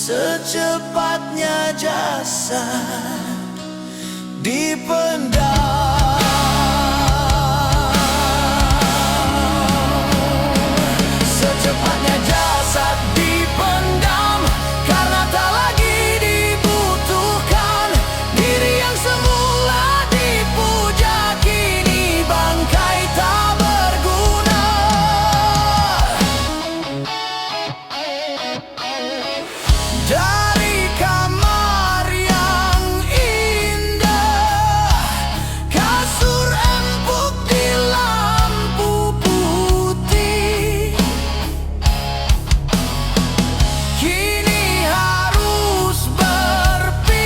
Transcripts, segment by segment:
Secepatnya jasad dipendam, secepatnya jasad dipendam, karena tak lagi dibutuhkan. Diri yang semula dipuja kini bangkai tak berguna. Dari kamar yang indah, kasur empuk di lampu putih, kini harus berpindah,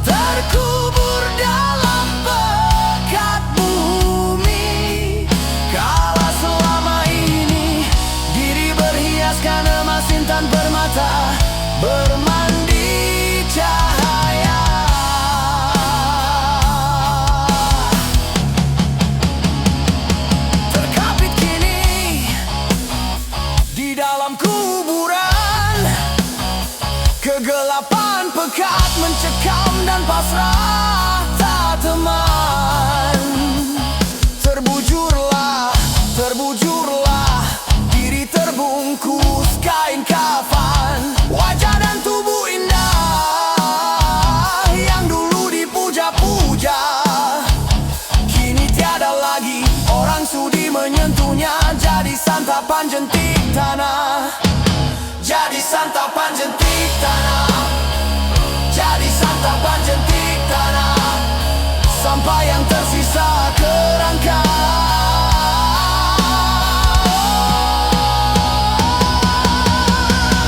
terkubur dalam pekat bumi. Kala selama ini diri berhiaskan emas intan permata, bermandi cahaya. Terkapit kini di dalam kuburan, kegelapan pekat mencekam dan pasrah tak teman. Terbujurlah, terbujurlah, diri terbungkus kain kafan. Wajah dan tubuh indah yang dulu dipuja-puja, kini tiada lagi orang sudi menyentuhnya. Jadi santapan jentik tanah, jadi santapan jentik tanah, jadi santapan jentik tanah, sampai yang tersisa kerangka.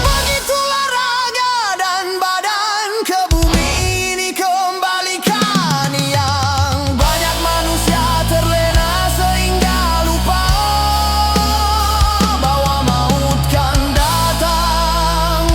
Begitulah raga dan badan ke bumi ini kembalikan. Yang banyak manusia terlena sehingga lupa bahwa maut kan datang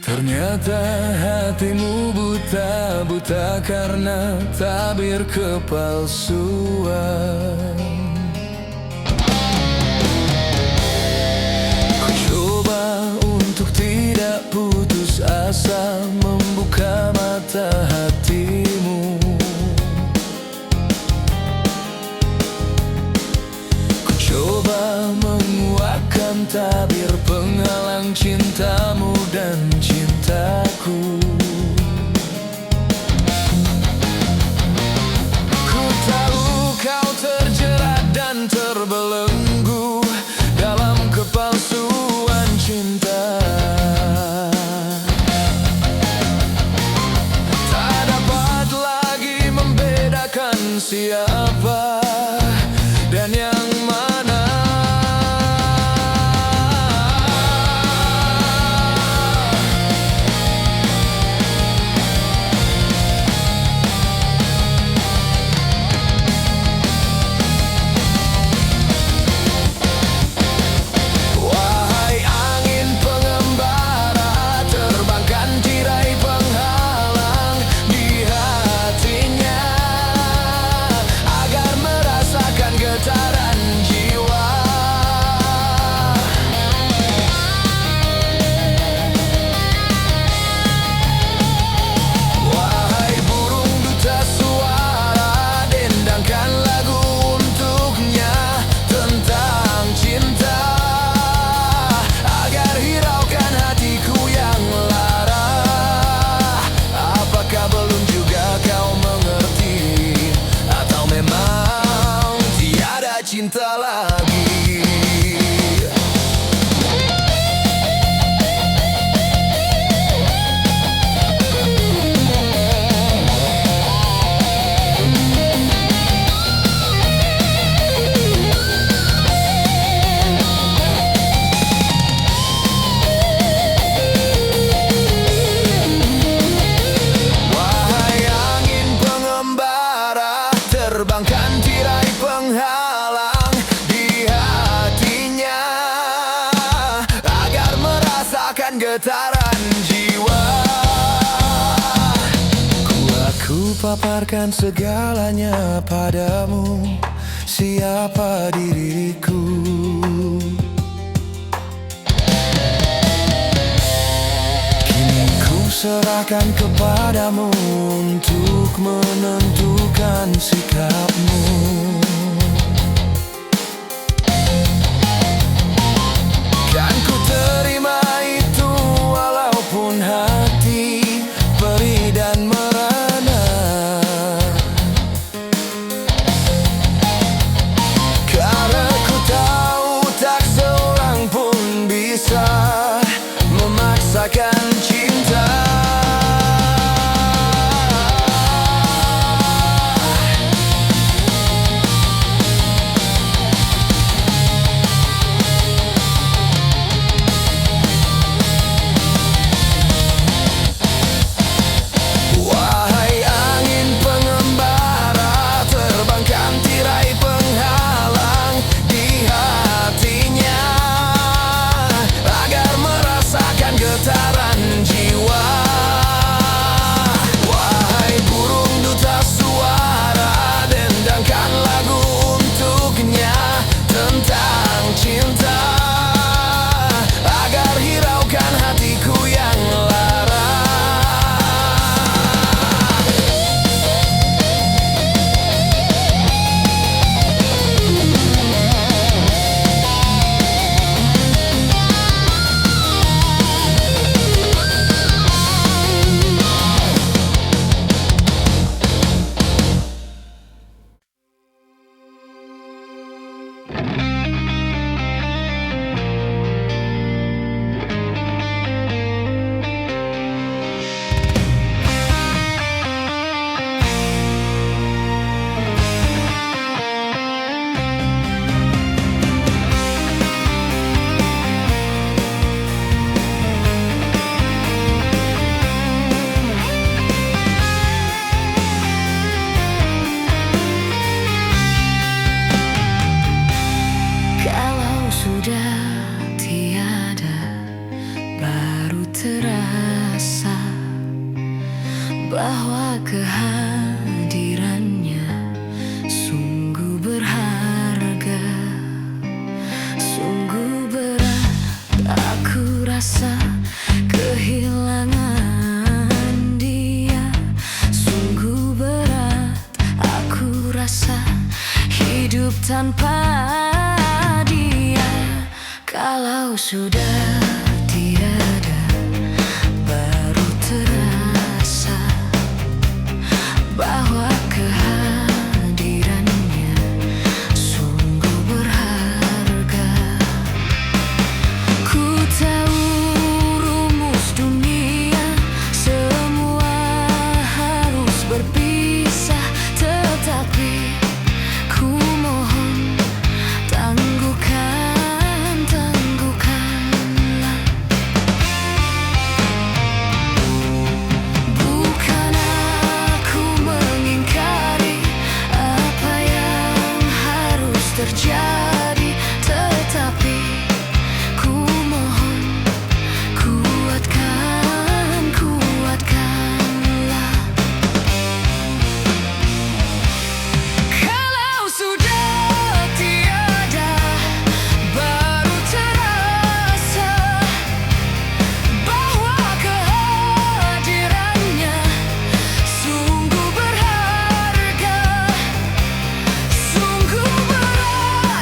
Ternyata hatimu buta tak buta karena tabir kepalsuan. Ku coba untuk tidak putus asa, membuka mata hatimu. Ku coba menguatkan tabir penghalang cintamu dan cintaku. Terbelenggu dalam kepalsuan cinta. Tak dapat lagi membedakan siapa dan yang mana. Cinta lagi. Wahai angin pengembara, terbangkan tirai penghalang di hatinya, agar merasakan getaran jiwa. Aku paparkan segalanya padamu, siapa diriku. Kini ku serahkan kepadamu untuk menentukan sikapmu. Kan ku terima itu walaupun hati perih dan merana, karena ku tahu tak seorang pun bisa memaksakan cinta. terasa hidup tanpa dia. Kalau sudah tiada, baru terasa bahwa kehadirannya sungguh berharga. Ku tahu rumus dunia, semua harus berpisah, tetapi ku mohon tangguhkanlah. Bukan aku mengingkari apa yang harus terjadi, tetapi ku mohon kuatkanlah. Kalau sudah tiada, baru terasa bahwa kehadirannya sungguh berharga, sungguh berharga.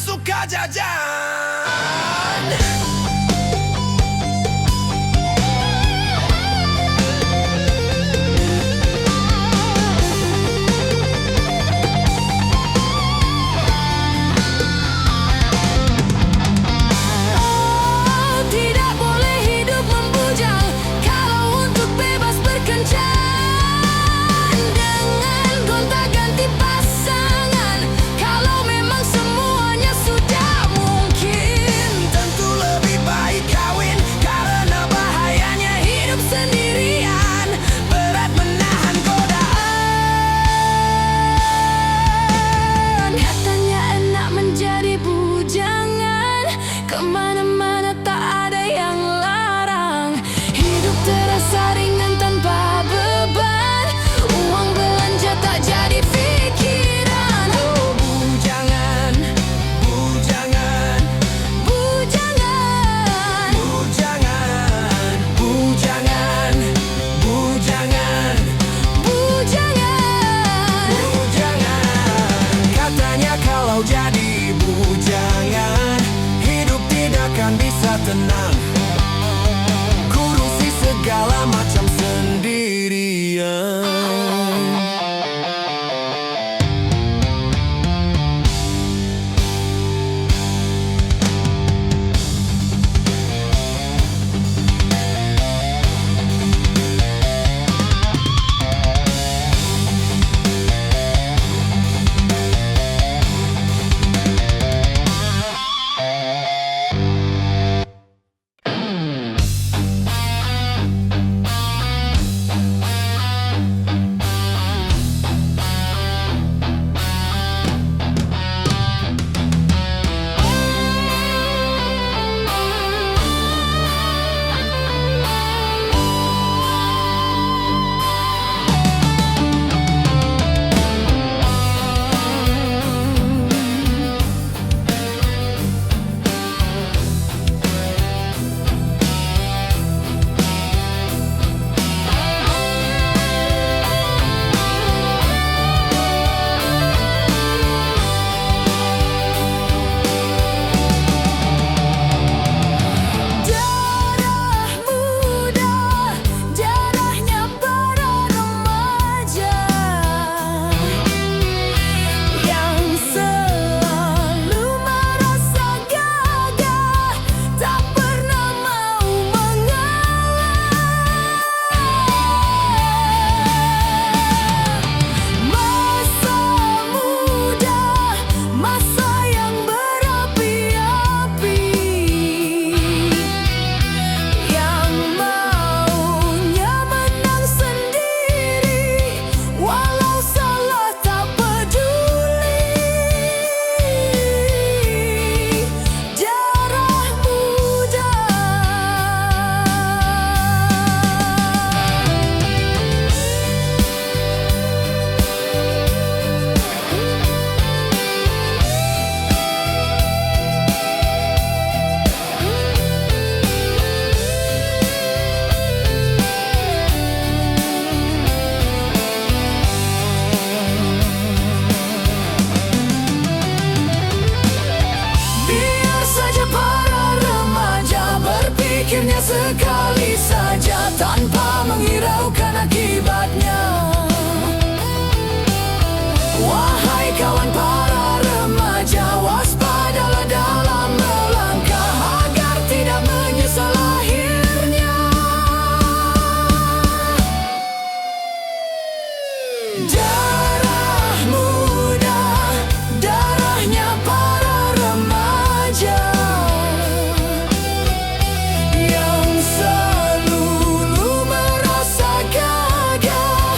suka jajan. Oh, tidak boleh hidup membujang. Kalau untuk bebas berkencan dengan gonta-ganti pasangan, kalau memang semuanya sudah mungkin, Tentu lebih baik kawin, karena bahayanya hidup sendirian. Berat menahan godaan. katanya enak menjadi bujangan. Kemana-mana tak ada yang larang. Hidup terasa ringan tanpa beban. Uang belanja tak jadi pikiran. Oh bujangan, bujangan, Bujangan, bujangan, bujangan, bujangan, bujangan. bujangan. Katanya kalau jadi bujangan, hidup tidak akan bisa tenang. Kurusi segala macam sendirian. Darah muda, darahnya para remaja yang selalu merasa gagah, tak pernah mau mengalah. Masa muda, masa yang berapi-api, yang maunya menang sendiri, walau salah tak peduli. Darah muda. Biar saja para remaja berpikirnya sekali saja tanpa menghiraukan akibatnya. Wahai kawan para remaja, waspadalah dalam melangkah agar tidak menyesal akhirnya. Darah muda, darahnya para remaja yang selalu merasa gagah,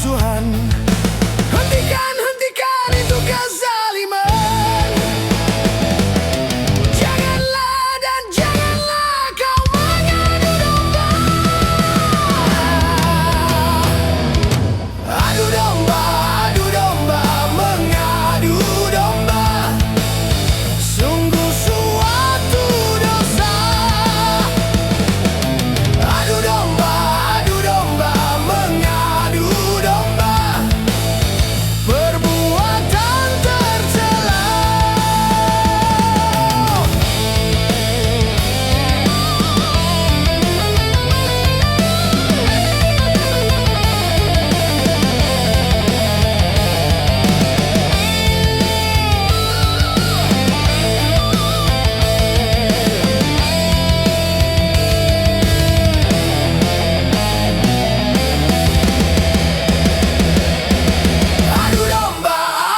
permusuhan. Hentikan, hentikan itu kezaliman. Janganlah dan janganlah kau mengadu domba. Adu domba, mengadu domba. Sungguh suatu dosa. Adu domba, mengadu domba. Perbuatan tercela.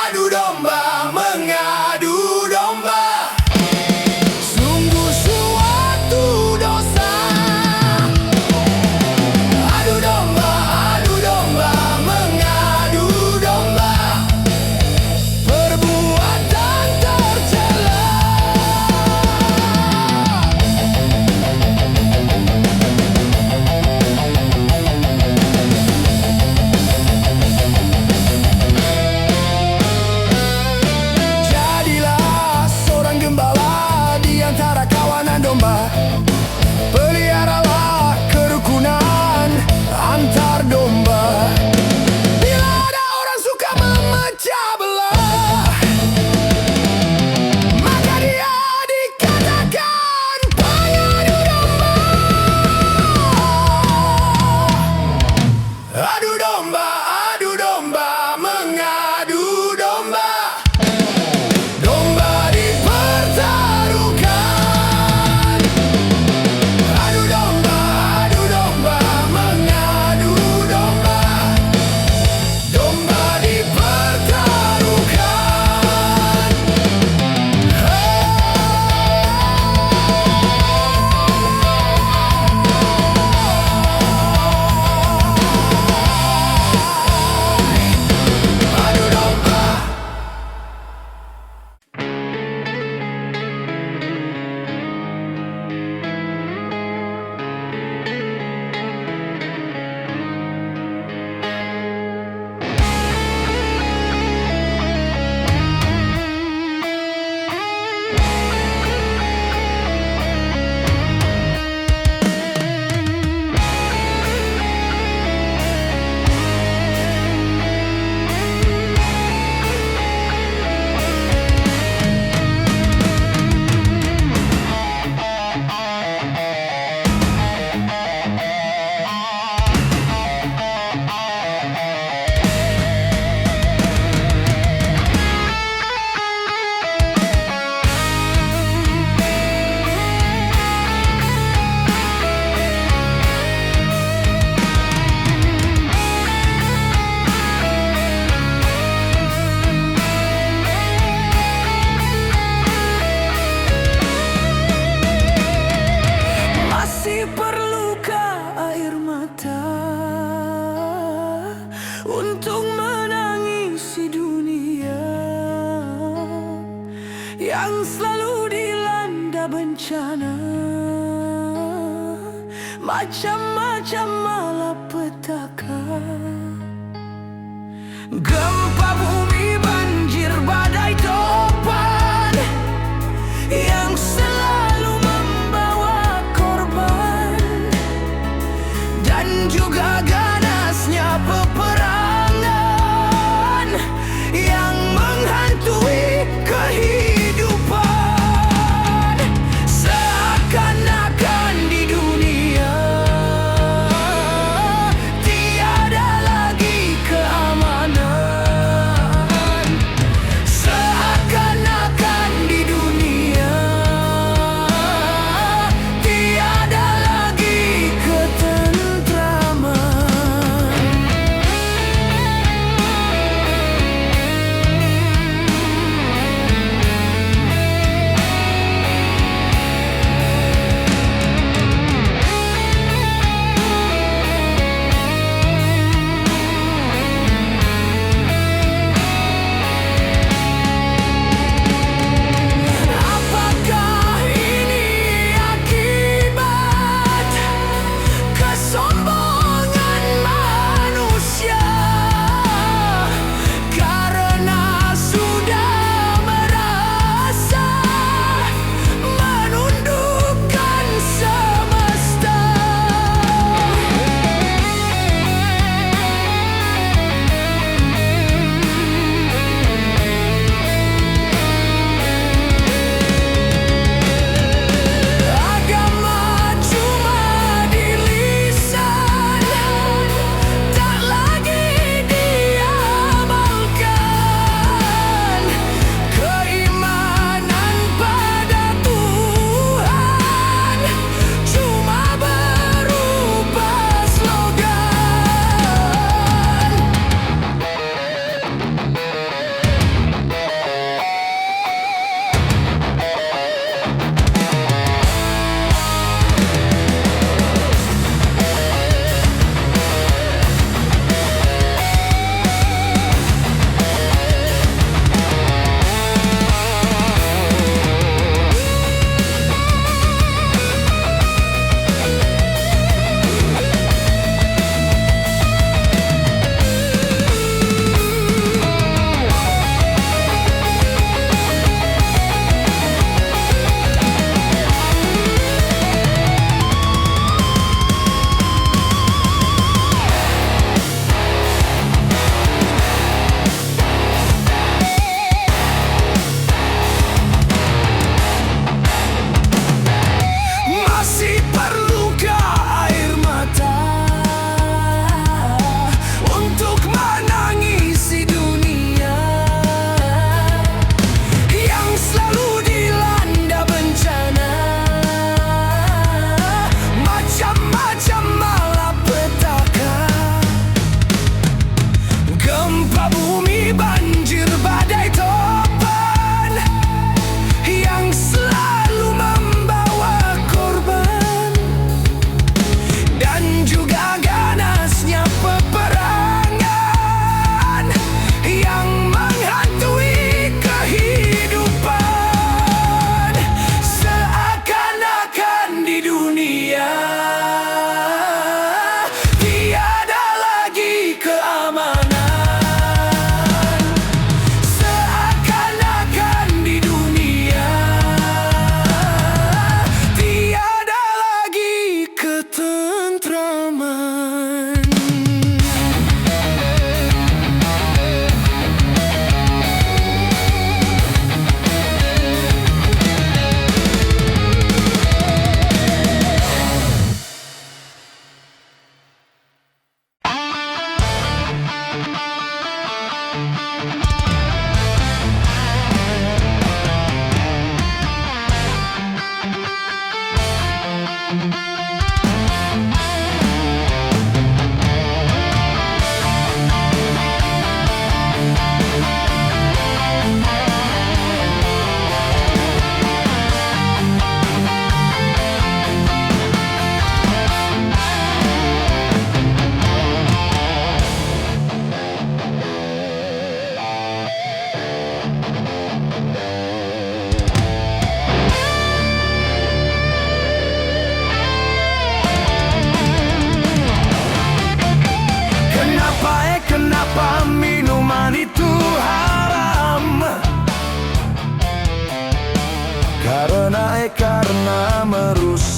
Adu domba, mengadu domba. Sungguh suatu dosa. Adu domba, mengadu domba. Perbuatan tercela. Jadilah seorang gembala di antara kawanan domba. Peliharalah kerukunan antar domba. Bila ada orang suka memecah belah, maka dia dikatakan pengadu domba. Adu domba, mengadu domba. Domba dipertaruhkan. Adu domba, mengadu domba. Domba dipertaruhkan. Adu domba. Masih perlukah air mata untuk menangisi dunia yang selalu dilanda bencana, macam-macam malapetaka. Gempa bumi, banjir, badai, topan yang selalu membawa korban, dan juga ganasnya peperangan yang menghantui kehidupan. Seakan-akan di dunia tiada lagi keamanan.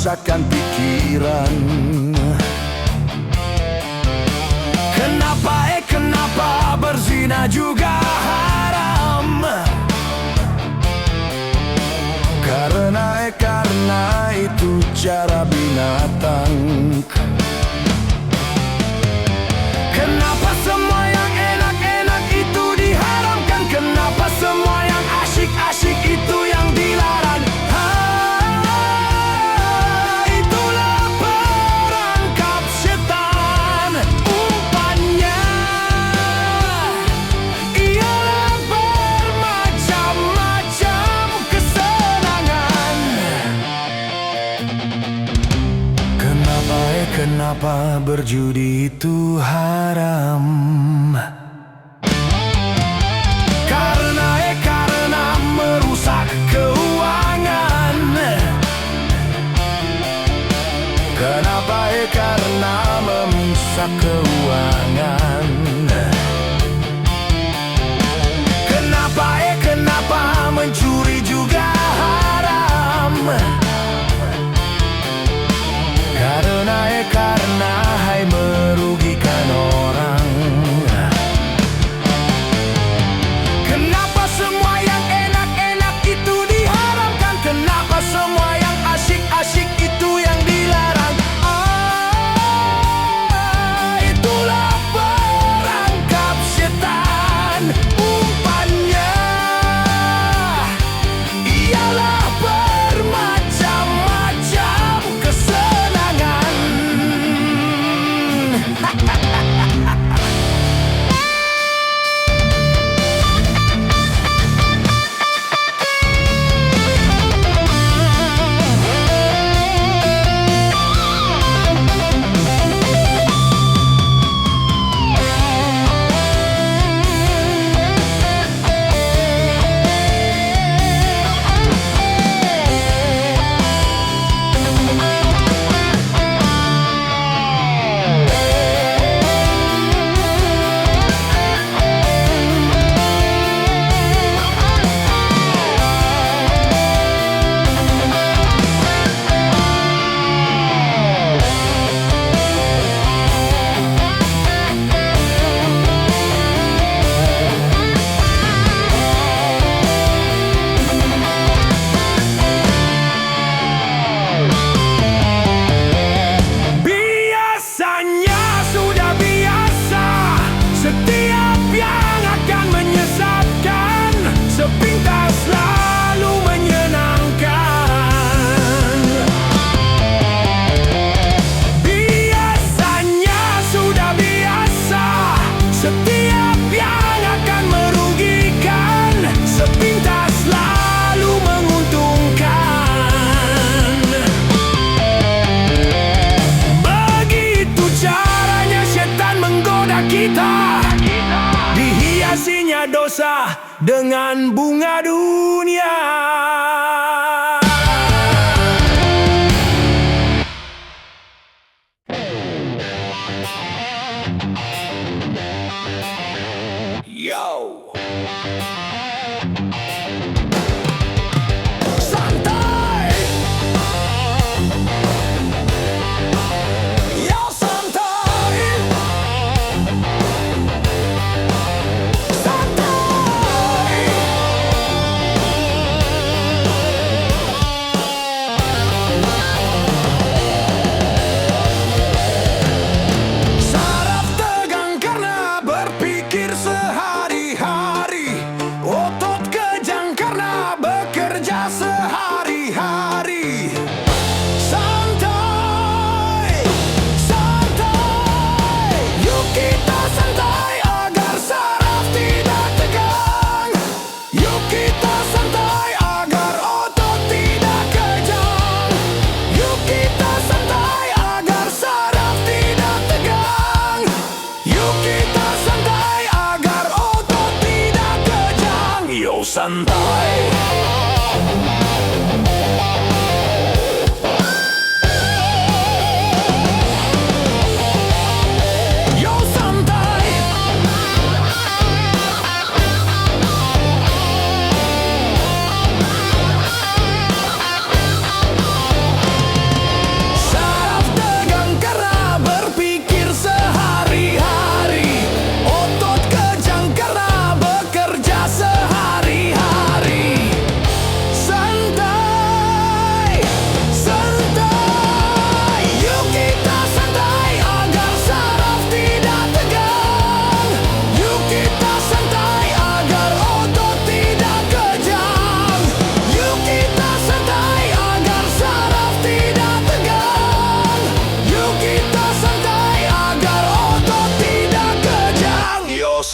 memusatkan pikiran. Kenapa berzina juga haram? Karena itu cara binatang. Kenapa semua yang enak-enak itu diharamkan? Kenapa semua yang asyik-asyik itu yang dilarang? Itulah perangkap setan. Umpannya ialah bermacam-macam kesenangan. Kenapa berjudi itu haram? Karena merusak keuangan. Karena merusak keuangan. Kenapa mencuri juga haram? Karena hai merugikan orang. Kenapa semua yang enak-enak itu diharamkan? Kenapa semua yang asyik-asyik itu yang dilarang? Itulah perangkap setan. Umpannya ialah bermacam-macam kesenangan. Setiap yang akan menyesatkan, sepintas selalu menyenangkan. Biasanya sudah biasa, setiap yang akan merugikan, sepintas selalu menguntungkan. Begitu caranya setan menggoda kita, dihiasinya dosa dengan bunga dunia. Yo. Santai. Yo, santai. Saraf tegang karena berpikir sehari-hari. Otot kejang karena bekerja sehari-hari. Santai, santai. Yuk kita santai agar saraf tidak tegang. Yuk kita santai agar otot tidak kejang. Yuk kita santai agar saraf tidak tegang. Yuk kita santai agar otot tidak kejang. Yo santai. Yo santai.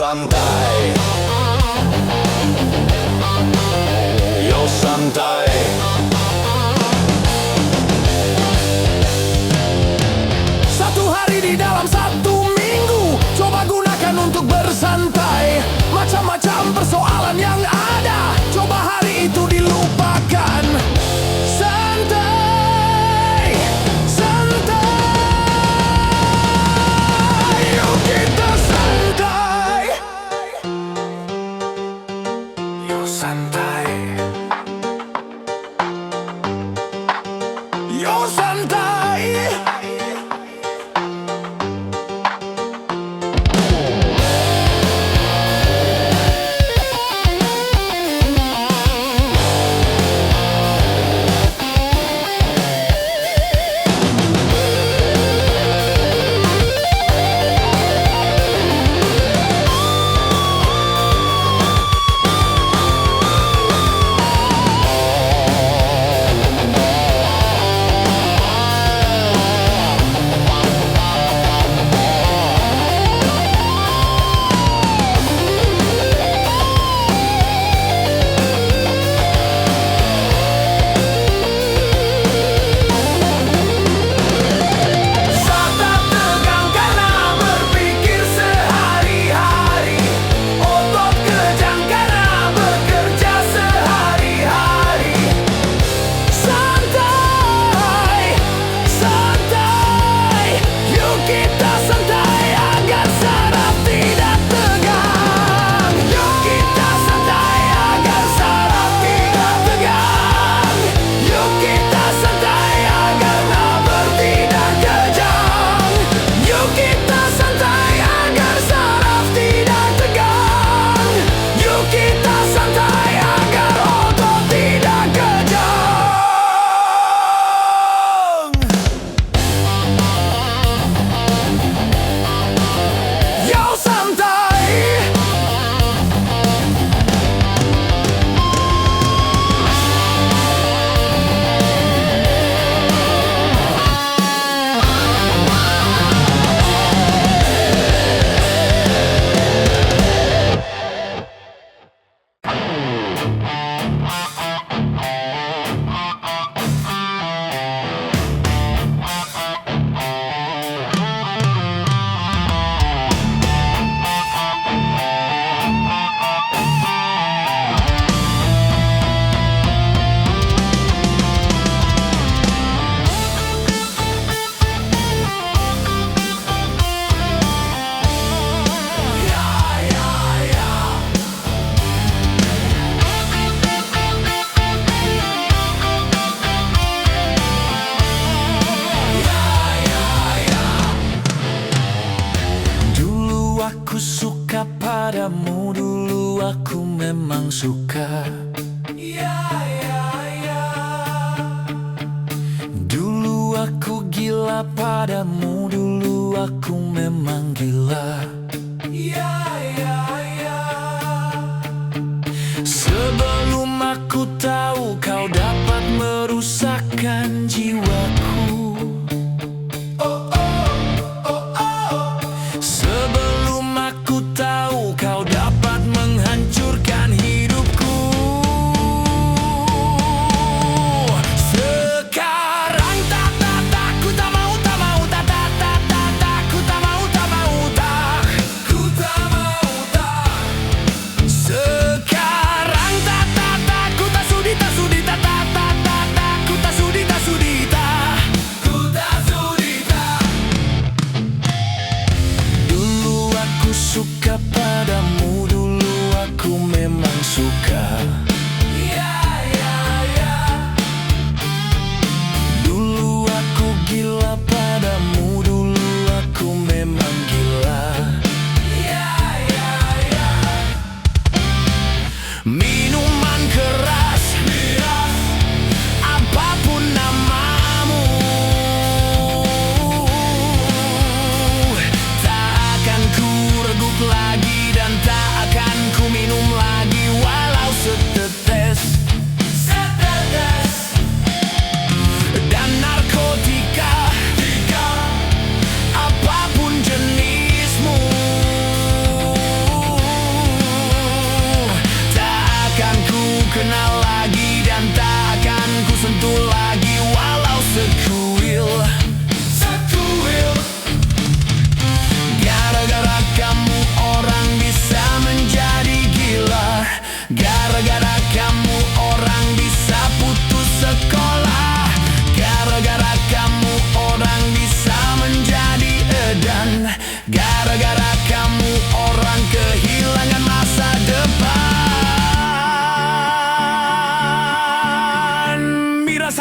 santai, yo santai. Satu hari di dalam satu minggu, coba gunakan untuk bersantai. Macam-macam persoalan yang ada, coba hari itu dilupakan. Santai, santai, yuk kita santai. Yuk santai, yuk santai. Aku suka padamu, dulu aku memang suka. Dulu aku gila padamu, dulu aku memang gila. Sebelum aku tahu kau dapat merusakkan jiwaku. Kau dapat menghancurkan hidupku. Sekarang tak, ku tak mau, tak mau, tak, ku tak mau, tak mau, tak.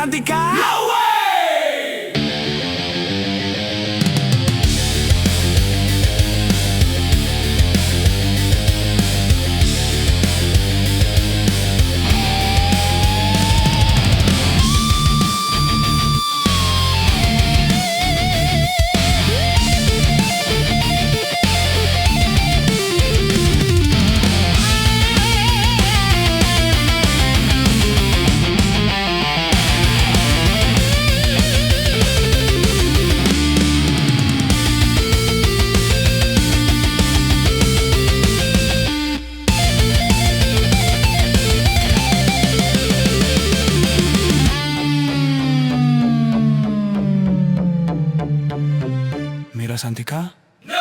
Santika? No way! Mira Santika? No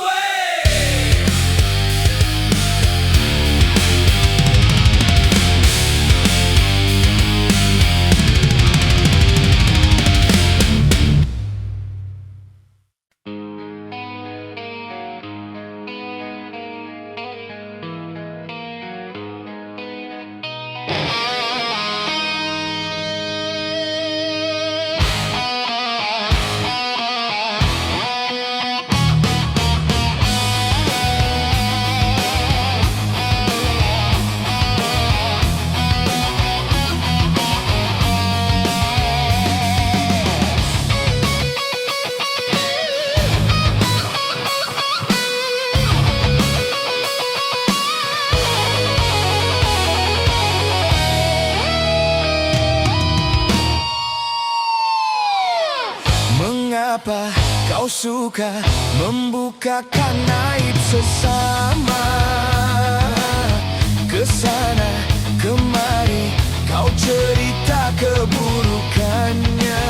way! Mengapa kau suka membukakan aib sesama? Kesana kemari kau cerita keburukannya.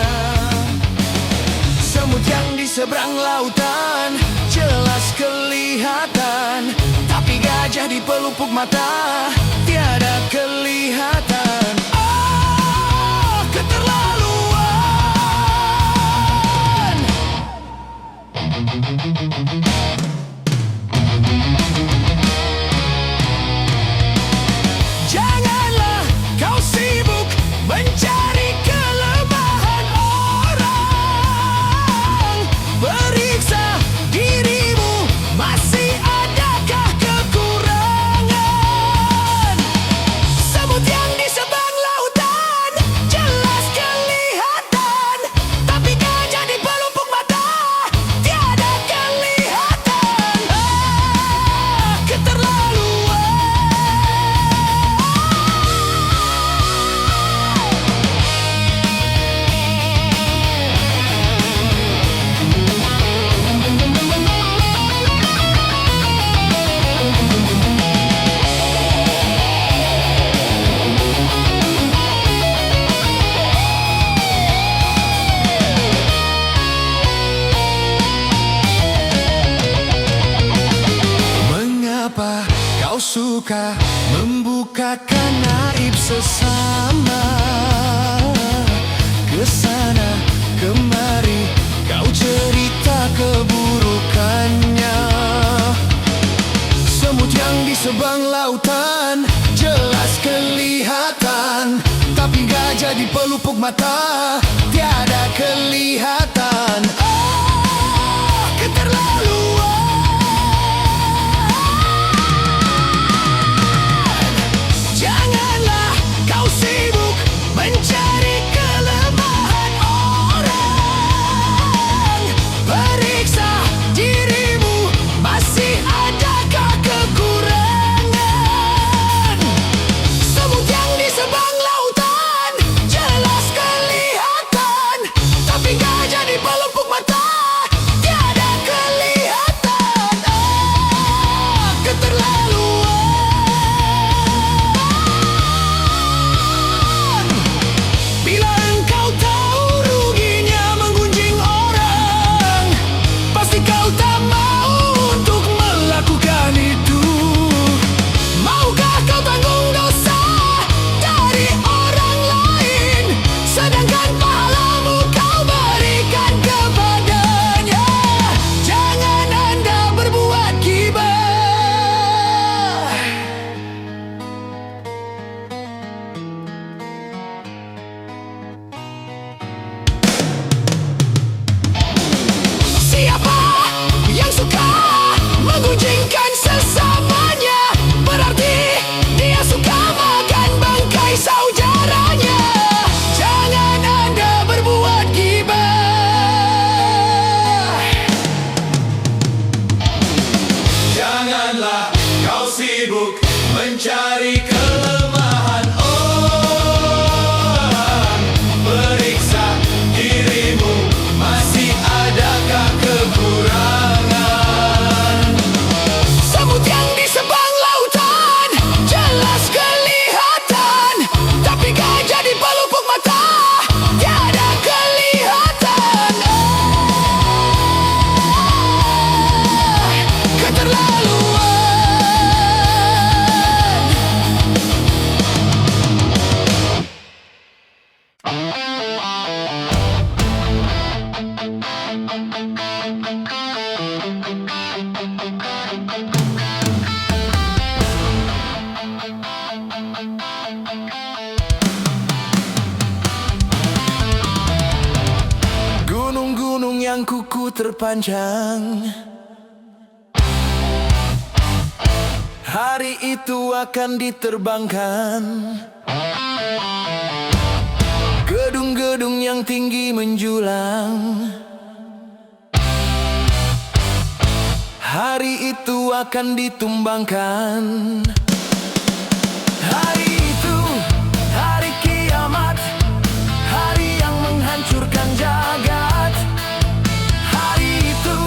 Semut yang di seberang lautan jelas kelihatan, tapi gajah di pelupuk mata tiada kelihatan. Oh, keterlaluan. Janganlah kau sibuk mencari kelemahan orang. Periksa dirimu, masih adakah kekurangan? Semut yang di seberang lautan jelas kelihatan, tapi gajah di pelupuk mata tiada kelihatan. Ah, keterlaluan. Mengapa kau suka membukakan aib sesama? Kesana kemari kau cerita keburukannya. Semut yang di seberang lautan jelas kelihatan, tapi gajah di pelupuk mata tiada kelihatan. Oh, keterlaluan. Janganlah kau sibuk mencari kelemahan orang. Periksa dirimu, masih adakah kekurangan? Semut yang di seberang lautan jelas kelihatan, tapi gajah di pelupuk mata sibuk mencari kelemahan orang. Periksa dirimu, masih adakah kekurangan? Semut yang di seberang lautan jelas kelihatan, tapi gajah di pelupuk mata tiada kelihatan. Keterlaluan. Gunung-gunung yang kuku terpanjang, hari itu akan diterbangkan. Gedung-gedung yang tinggi menjulang, hari itu akan ditumbangkan. Hari itu, hari kiamat, hari yang menghancurkan jagat. Hari itu,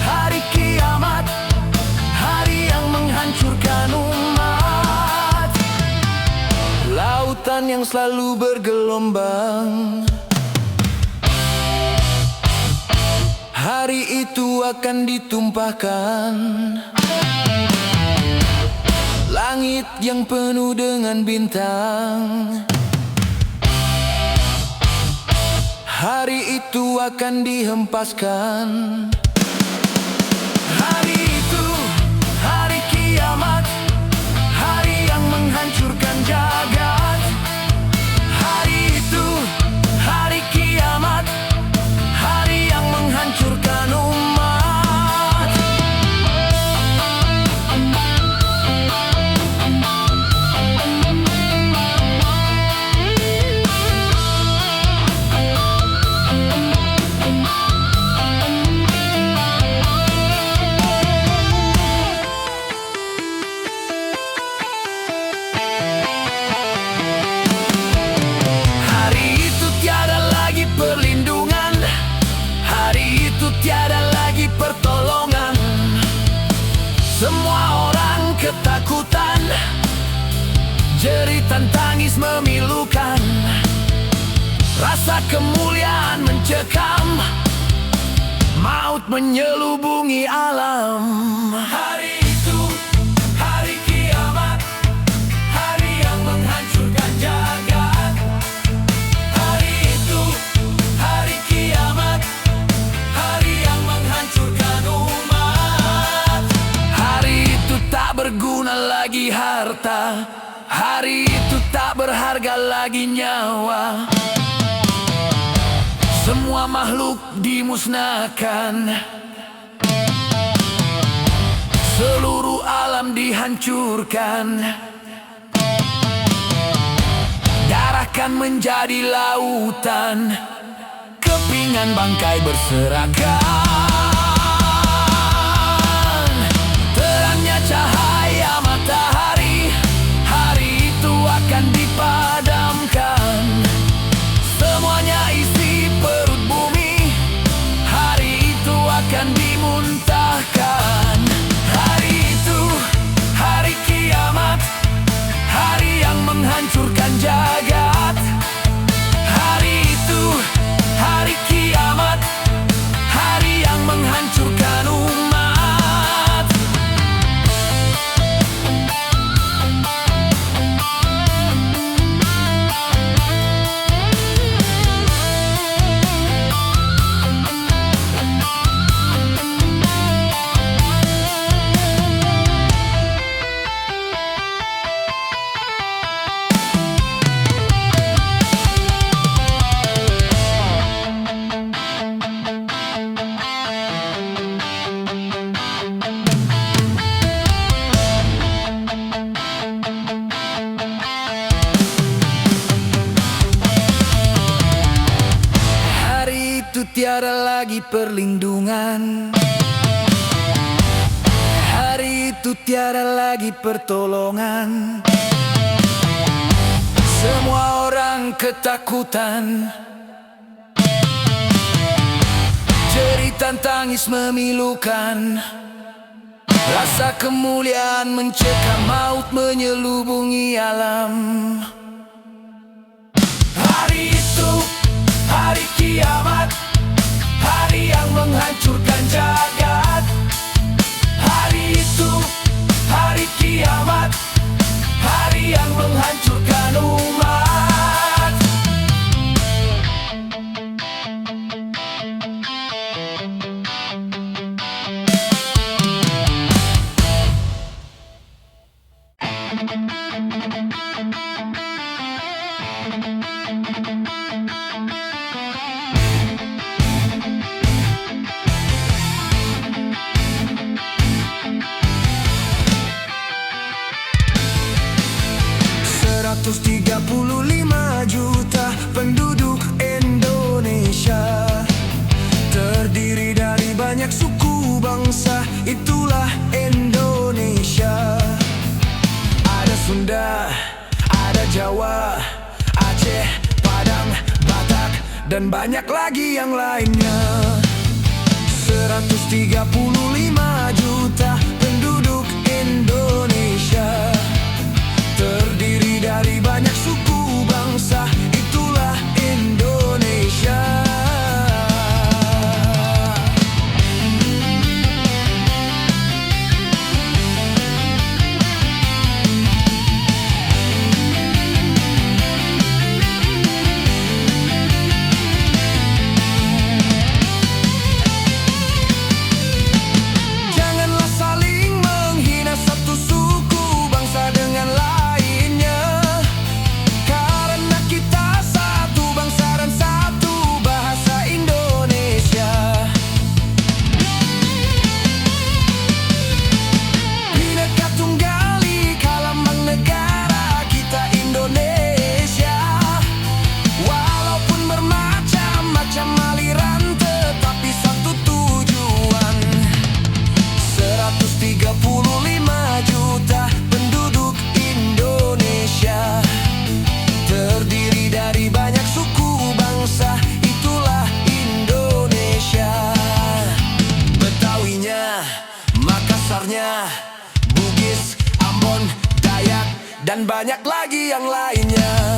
hari kiamat, hari yang menghancurkan umat. Lautan yang selalu bergelombang, hari itu akan ditumpahkan. Langit yang penuh dengan bintang, hari itu akan dihempaskan. Hari itu, hari kiamat, hari yang menghancurkan jagat. Hari itu, hari kiamat, hari yang menghancurkan umat. Hari itu tiada lagi perlindungan, hari itu tiada lagi pertolongan. Semua orang ketakutan, jeritan tangis memilukan. Rasa kemuliaan mencekam, maut menyelubungi alam. Hari itu, hari kiamat, hari yang menghancurkan jagat. Hari itu, hari kiamat, hari yang menghancurkan umat. Hari itu tak berguna lagi harta, hari itu tak berharga lagi nyawa. Semua makhluk dimusnahkan, seluruh alam dihancurkan. Darah kan menjadi lautan, kepingan bangkai berserakan. Terangnya cahaya matahari, hari itu akan dipadamkan. Semuanya isi perut bumi, hari itu akan dimuntahkan. Hari itu, hari kiamat, hari yang menghancurkan jagat. Hari itu, hari kiamat, hari yang menghancurkan umat. itu tiada lagi perlindungan. Hari itu tiada lagi pertolongan. Semua orang ketakutan. Jeritan tangis memilukan. Rasa kemuliaan mencekam, maut menyelubungi alam. Hari itu, hari kiamat, hari yang menghancurkan jagat. Hari itu, hari kiamat, hari yang menghancurkan umat. ...135 juta penduduk Indonesia, terdiri dari banyak suku bangsa, itulah Indonesia. Ada Sunda, ada Jawa, Aceh, Padang, Batak, dan banyak lagi yang lainnya. 135 juta penduduk Indonesia, terdiri dari banyak suku bangsa, itulah Indonesia. Janganlah saling menghina satu suku bangsa dengan lainnya, karena kita satu bangsa dan satu bahasa Indonesia. Bhinneka Tunggal Ika lambang negara kita Indonesia. Walaupun bermacam-macam aliran, tetapi satu tujuan. 135 juta penduduk Indonesia, terdiri dari banyak suku bangsa, itulah Indonesia. Betawinya, Makassarnya, Bugis, Ambon, Dayak, dan banyak lagi yang lainnya.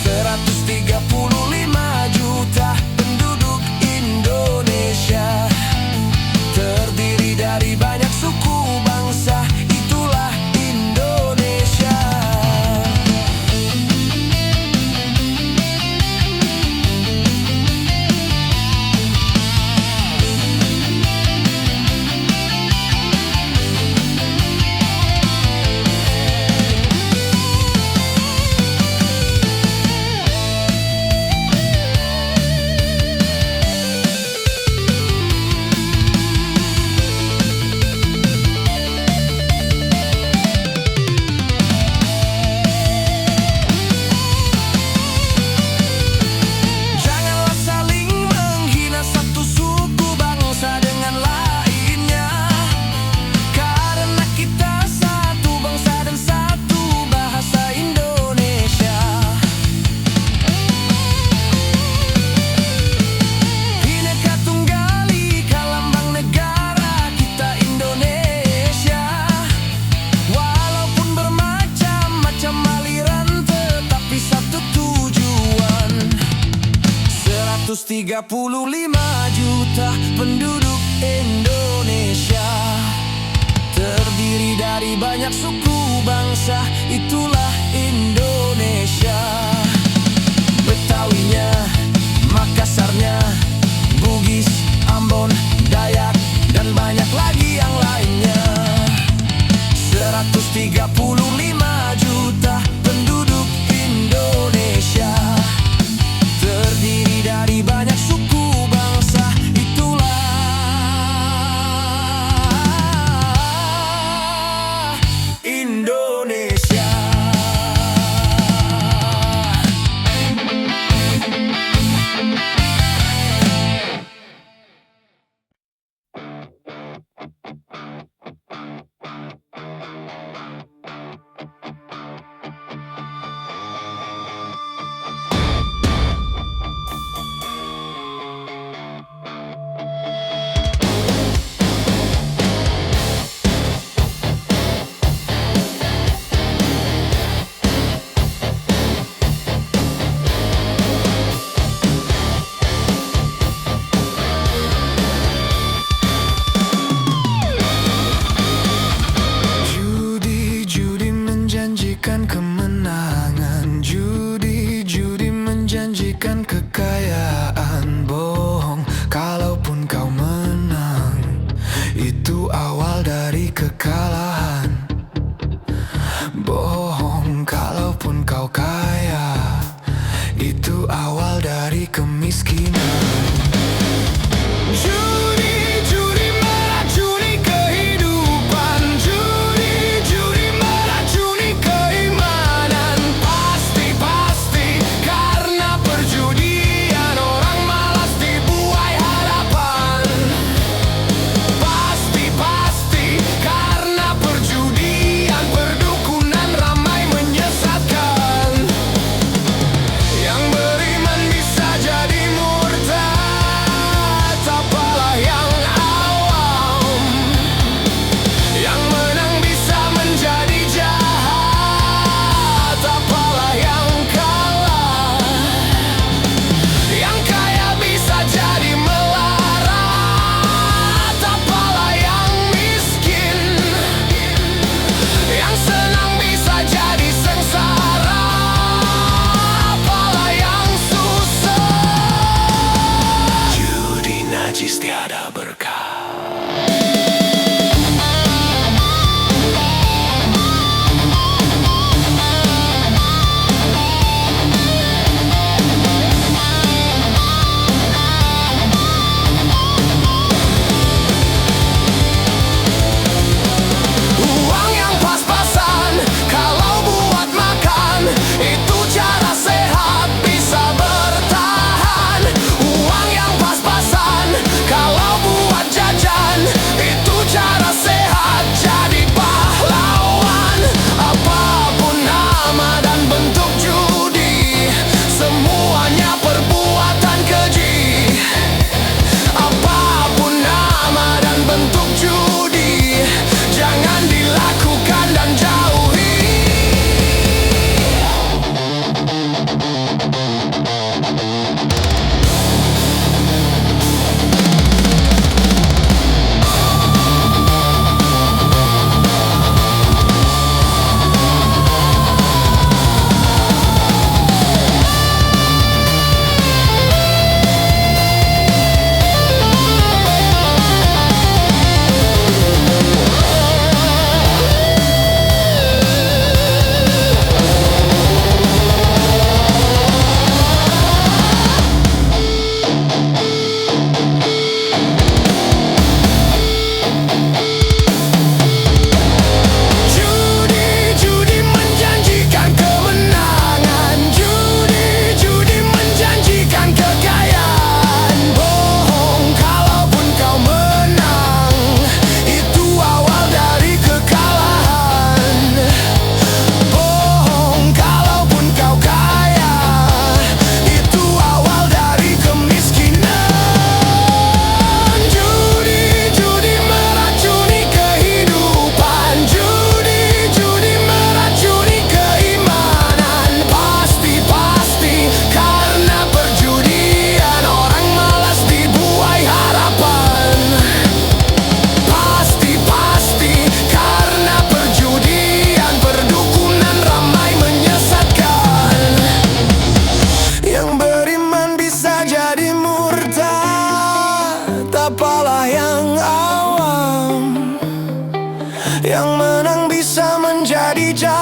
135 juta penduduk Indonesia, terdiri dari banyak suku bangsa, itulah Indonesia. Janganlah saling menghina satu suku bangsa dengan lainnya, karena kita satu bangsa dan satu bahasa Indonesia. Bhinneka Tunggal Ika lambang negara kita Indonesia. Walaupun bermacam-macam aliran, tetapi satu tujuan. 135 juta penduduk Indonesia, terdiri dari banyak suku bangsa, itulah Indonesia. Betawinya, Makassarnya, Bugis, Ambon, Dayak, dan banyak lagi yang lainnya. 135 juta penduduk Indonesia, terdiri dari banyak suku bangsa, itulah Indonesia. menjanjikan kemenangan. Judi menjanjikan kekayaan. Bohong, kalaupun kau menang, itu awal dari kekalahan. Bohong, kalaupun kau kaya, itu awal dari kemiskinan. Judi meracuni kehidupan. Judi meracuni keimanan. Pasti karena perjudian orang malas dibuai harapan. Pasti karena perjudian perdukunan ramai menyesatkan. Yang beriman bisa jadi murtad, apalah yang awam. Yang menang bisa menjadi jahat, apalah yang kalah. Yang kaya bisa jadi melarat, apalah yang miskin. Yang senang bisa jadi sengsara, apalah yang susah. Judi najis tiada berkah. Uang yang pas-pasan kalau buat makan, itu cara sehat bisa bertahan. Uang yang pas-pasan kalau buat jajan, itu cara sehat jadi pahlawan. Apapun nama dan bentuk judi, semuanya perbuatan keji. Apapun nama dan bentuk judi, jangan dilakukan dan jauhi. Judi menjanjikan kemenangan. Judi menjanjikan kekayaan. Bohong, kalaupun kau menang, itu awal dari kekalahan. Bohong, kalaupun kau kaya, itu awal dari kemiskinan. Judi meracuni kehidupan. Judi meracuni keimanan. Pasti karena perjudian orang malas dibuai harapan. Pasti karena perjudian perdukunan ramai menyesatkan. Yang beriman bisa jadi murtad, apalah yang awam. Yang menang bisa menjadi jahat,